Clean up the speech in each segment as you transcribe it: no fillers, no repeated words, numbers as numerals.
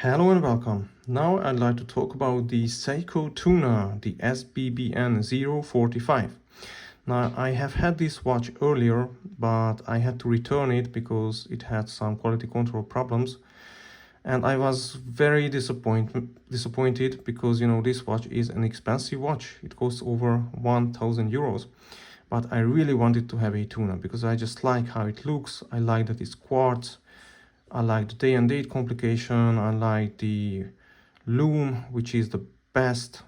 Hello and welcome. Now I'd like to talk about the Seiko Tuna, the SBBN045. Now I have had this watch earlier, but I had to return it because it had some quality control problems. And I was very disappointed because, this watch is an expensive watch. It costs over 1,000 euros. But I really wanted to have a Tuna because I just like how it looks. I like that it's quartz. I like the day and date complication. I like the Loom, which is the best.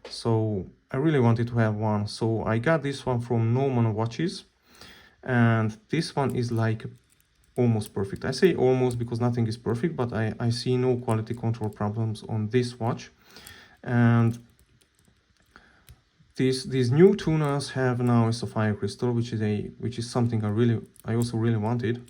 So I really wanted to have one. So I got this one from Gnomon Watches. And this one is like almost perfect. I say almost because nothing is perfect, but I see no quality control problems on this watch. And these new Tunas have now a sapphire crystal, which is something I also really wanted.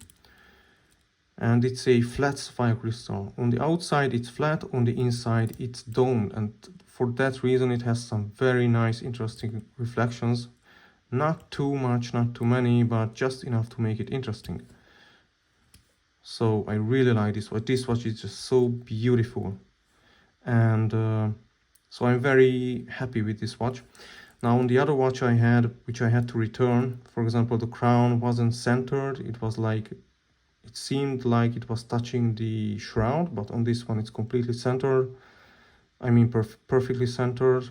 And it's a flat sapphire crystal. On the outside it's flat, on the inside it's domed, and for that reason it has some very nice interesting reflections. Not too much, not too many, but just enough to make it interesting. So I really like this watch. This watch is just so beautiful, and so I'm very happy with this watch. Now on the other watch I had, which I had to return, for example, the crown wasn't centered. It seemed like it was touching the shroud, but on this one it's completely centered. I mean perfectly centered.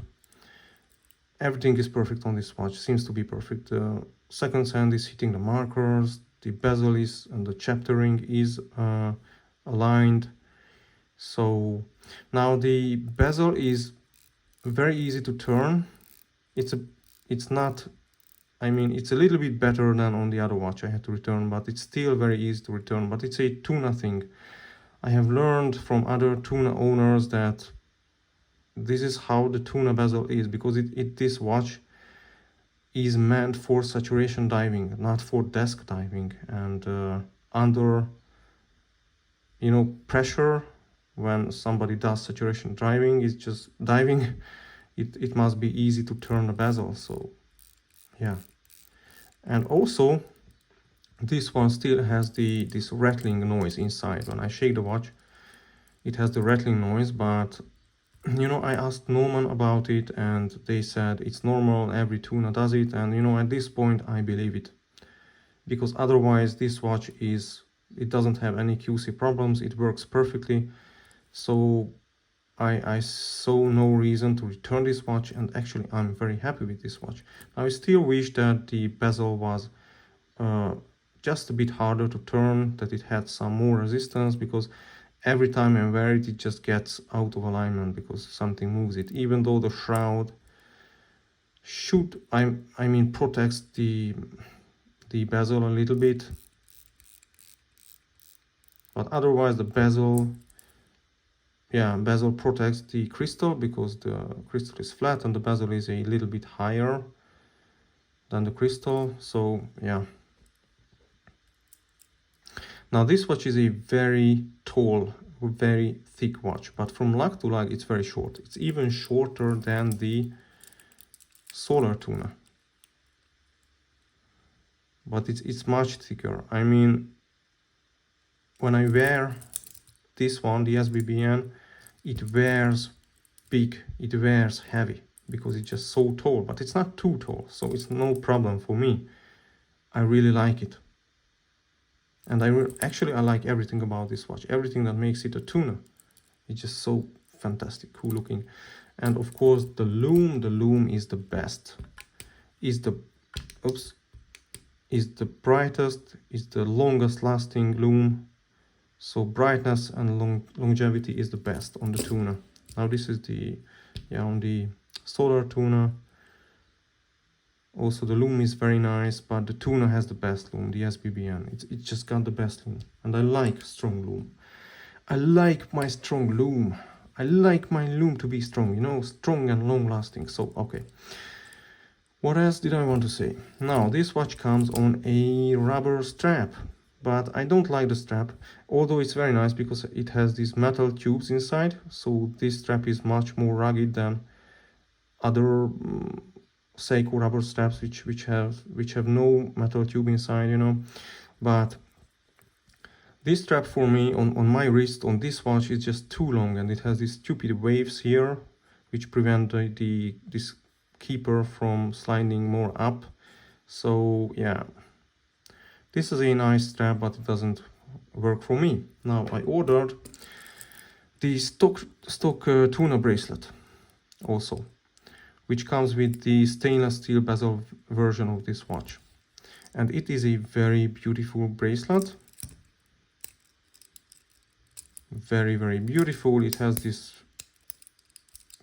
Everything is perfect on this watch, seems to be perfect. The second hand is hitting the markers, the bezel is, and the chaptering is aligned. So now the bezel is very easy to turn. It's a little bit better than on the other watch I had to return, but it's still very easy to return. But it's a Tuna thing. I have learned from other Tuna owners that this is how the Tuna bezel is, because this watch is meant for saturation diving, not for desk diving. And under, pressure, when somebody does saturation diving, it's just diving, it must be easy to turn the bezel. So yeah. And also this one still has this rattling noise inside. When I shake the watch, it has the rattling noise, but I asked Norman about it and they said it's normal, every Tuna does it. And at this point I believe it, because otherwise this watch it doesn't have any QC problems, it works perfectly. So I saw no reason to return this watch, and actually I'm very happy with this watch. I still wish that the bezel was just a bit harder to turn, that it had some more resistance, because every time I wear it, it just gets out of alignment because something moves it, even though the shroud protects the bezel a little bit, but otherwise the bezel protects the crystal, because the crystal is flat and the bezel is a little bit higher than the crystal. So yeah. Now this watch is a very tall, very thick watch, but from lug to lug it's very short. It's even shorter than the Solar Tuna, but it's much thicker. I mean, when I wear this one, the SBBN, it wears big, it wears heavy, because it's just so tall, but it's not too tall, so it's no problem for me. I really like it. And I like everything about this watch, everything that makes it a Tuna. It's just so fantastic, cool looking. And of course the Loom is the best, is the brightest, is the longest lasting Loom. So brightness and longevity is the best on the Tuna. Now this is on the Solar Tuna. Also the Loom is very nice, but the Tuna has the best Loom, the SBBN. It's just got the best Loom, and I like strong Loom. I like my strong Loom. I like my Loom to be strong, strong and long lasting. So okay. What else did I want to say? Now this watch comes on a rubber strap, but I don't like the strap, although it's very nice because it has these metal tubes inside. So this strap is much more rugged than other Seiko rubber straps which have no metal tube inside, but This strap for me on my wrist on this watch is just too long, and it has these stupid waves here which prevent this keeper from sliding more up. So yeah, this is a nice strap, but it doesn't work for me. Now I ordered the stock Tuna bracelet also, which comes with the stainless steel bezel version of this watch, and it is a very beautiful bracelet. Very, very beautiful. It has this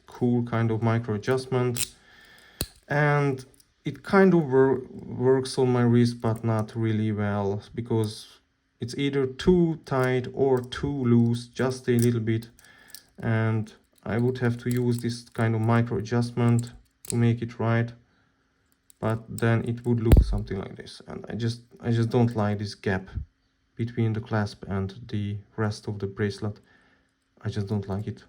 cool kind of micro adjustment, and it kind of works on my wrist, but not really well, because it's either too tight or too loose, just a little bit, and I would have to use this kind of micro adjustment to make it right, but then it would look something like this, and I just don't like this gap between the clasp and the rest of the bracelet. I just don't like it.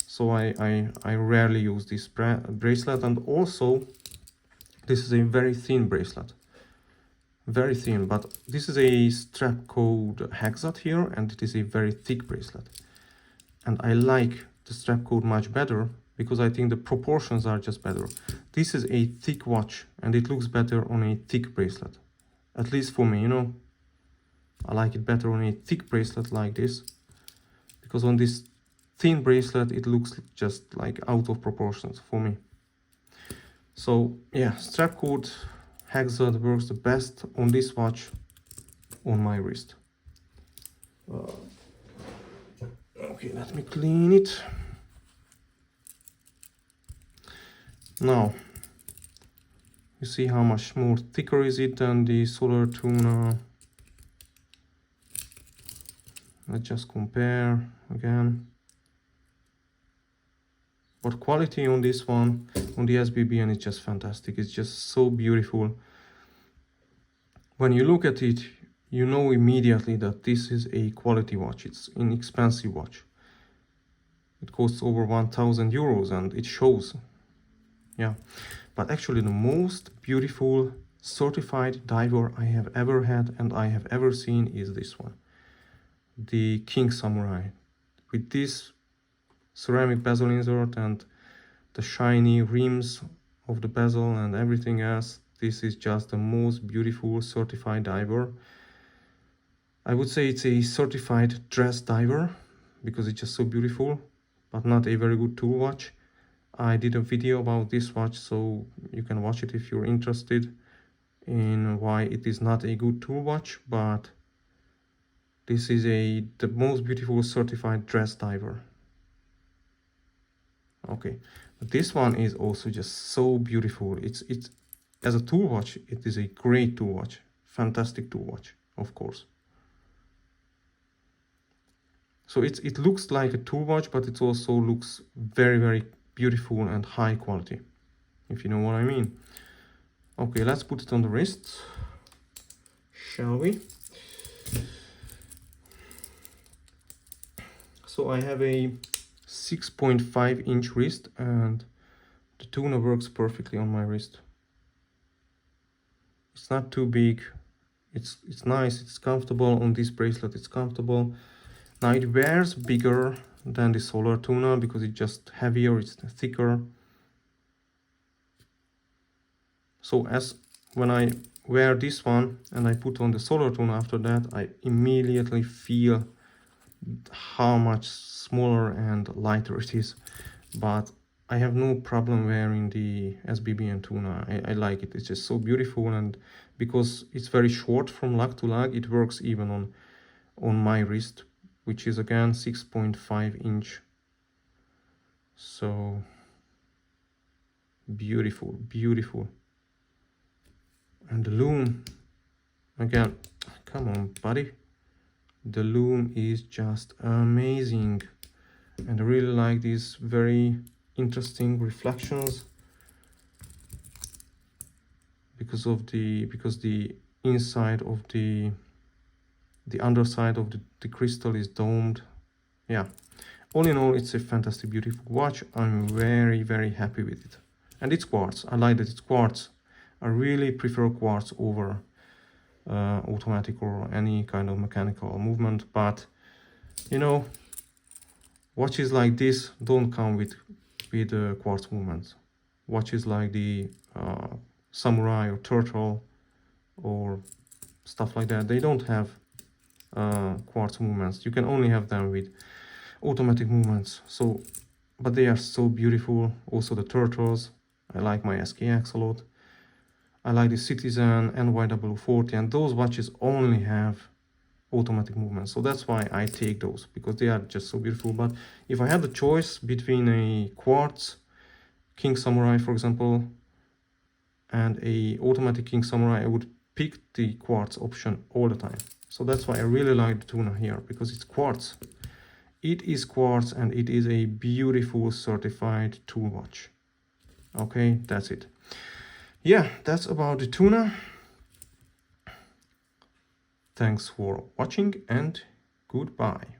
So I rarely use this bracelet. And also, this is a very thin bracelet. Very thin, but this is a Strapcode Hexad here, and it is a very thick bracelet. And I like the Strapcode much better, because I think the proportions are just better. This is a thick watch, and it looks better on a thick bracelet. At least for me, you know. I like it better on a thick bracelet like this, because on this thin bracelet it looks just like out of proportions for me. So yeah, Strapcode Hexad works the best on this watch on my wrist. Okay, let me clean it. Now you see how much more thicker is it than the Solar Tuna. Let's just compare again. But quality on this one, on the SBBN, is just fantastic. It's just so beautiful. When you look at it, you know immediately that this is a quality watch. It's an expensive watch. It costs over 1,000 euros, and it shows. Yeah, but actually the most beautiful certified diver I have ever had and I have ever seen is this one. The King Samurai, with this ceramic bezel insert and the shiny rims of the bezel and everything else. This is just the most beautiful certified diver. I would say it's a certified dress diver, because it's just so beautiful, but not a very good tool watch. I did a video about this watch, so you can watch it if you're interested in why it is not a good tool watch, but this is the most beautiful certified dress diver. Okay, but this one is also just so beautiful. It's as a tool watch, it is a great tool watch, fantastic tool watch, of course. So it looks like a tool watch, but it also looks very, very beautiful and high quality, if you know what I mean. Okay, let's put it on the wrist, shall we? So I have a 6.5 inch wrist, and the Tuna works perfectly on my wrist. It's not too big, it's nice, it's comfortable. On this bracelet it's comfortable. Now it wears bigger than the Solar Tuna because it's just heavier, it's thicker. So as when I wear this one and I put on the Solar Tuna after that, I immediately feel how much smaller and lighter it is. But I have no problem wearing the SBBN Tuna. I like it. It's just so beautiful, and because it's very short from lug to lug, it works even on my wrist, which is again 6.5 inch. So beautiful, beautiful. And the Loom, again, come on, buddy. The Loom is just amazing, and I really like these very interesting reflections because the inside of the underside of the crystal is domed. Yeah, all in all, it's a fantastic, beautiful watch. I'm very, very happy with it, and it's quartz. I like that it's quartz. I really prefer quartz over automatic or any kind of mechanical movement. But you know, watches like this don't come with quartz movements. Watches like the samurai or turtle or stuff like that, they don't have quartz movements. You can only have them with automatic movements. So, but they are so beautiful. Also the turtles, I like my SKX a lot. I like the Citizen NYW40, and those watches only have automatic movements. So that's why I take those, because they are just so beautiful. But if I had the choice between a quartz King Samurai, for example, and a automatic King Samurai, I would pick the quartz option all the time. So that's why I really like the Tuna here, because it's quartz. It is quartz and it is a beautiful certified tool watch. Okay, that's it. Yeah, that's about the Tuna. Thanks for watching and goodbye.